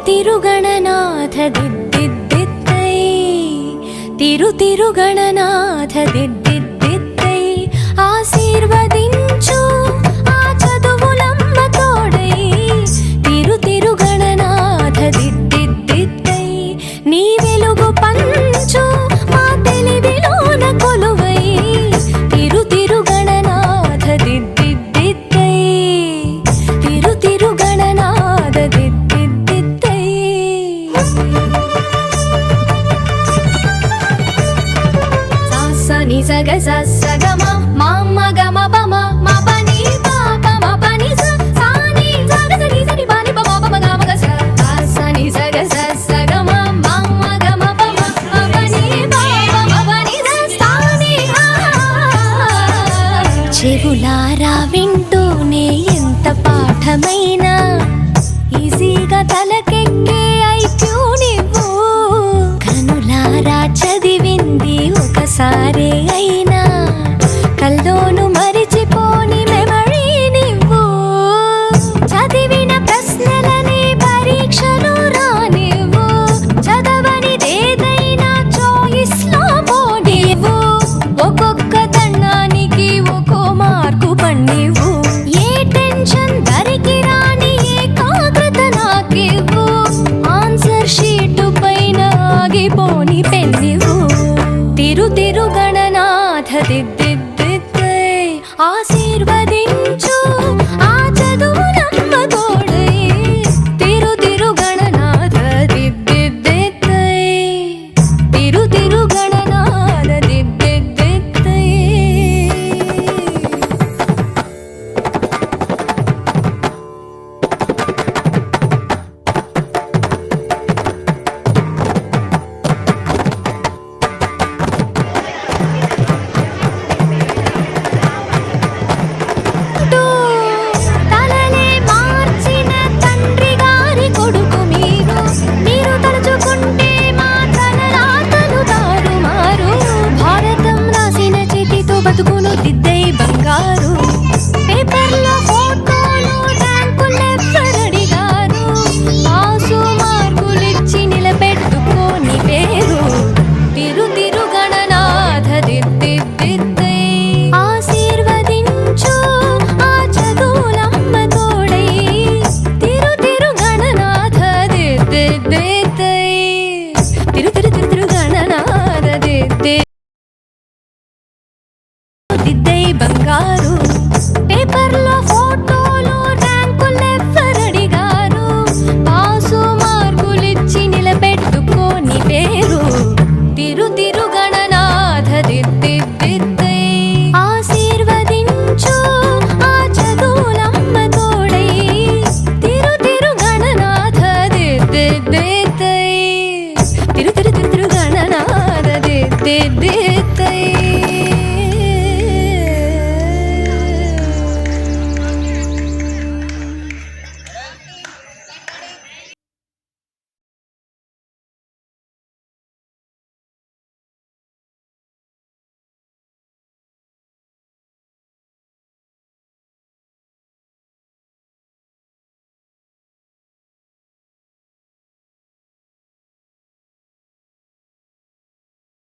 తిరుగణనాథ దిద్దిద్దిద్దై తిరుగణనాథ దిద్దిద్దిద్దై ఆశీర్వదించు ఆ చదువులమ్మ తోడై తిరుగణనాథ దిద్దిద్దిద్దై నీ వెలుగు పంచు మా తెలివిలోన కొలువై తిరుగణనాథ దిద్దిద్దిద్దై తిరుగణనాథ దిద్దిద్దిద్దై సాని సగ సగమ మామ గమ పమ మ పని పాప మ పని సాని సగ సని సని పని పమ పమ గమ గ సాని సగ సగమ మామ గమ పమ మ పని పాప మ పని సాని చెవులారా వింటూనే ఎంత పాఠమైనా ఈజీగా తలకెక్కే ఐక్యూ నువ్వు కనులారా చదివింది ఒకసారే అయినా కల్లోను మరిచిపోని మెమరీ నువ్వు చదివిన ప్రశ్నలని పరీక్షలు రానివ్వు చదవనిదేదైనా చాయిస్ లో పోనివ్వు ఒక్కొక్క దండానికి ఒక్కో మార్కు పన్నివ్వు ఏ టెన్షన్ దరికి రాని ఏకాగ్రత నాకివ్వు ఆన్సర్ షీటు పైన ఆగిపోని పెన్నివ్వు తిరుగణనాథ దిద్దిద్దిద్దై ఆశీర్వదించు ఆ చదువులమ్మ తోడై తిరుగణనాథ దిద్దిద్దిద్దై తిరుగణనాథ దిద్దిద్దిద్దై బతుకును దిద్దై బంగారు పేపర్లో ఫోటోలు ర్యాంకులెవ్వరడిగారు పాసు మార్కులిచ్చి నిలబెట్టుకోని పేరు తిరుగణనాథ దిద్దిద్దిద్దై ఆశీర్వదించు ఆ చదువులమ్మ తోడై తిరుగణనాథ దిద్దిద్దిద్దై తిరుగణనాథ దిద్దిద్దై బంగారు పేపర్లో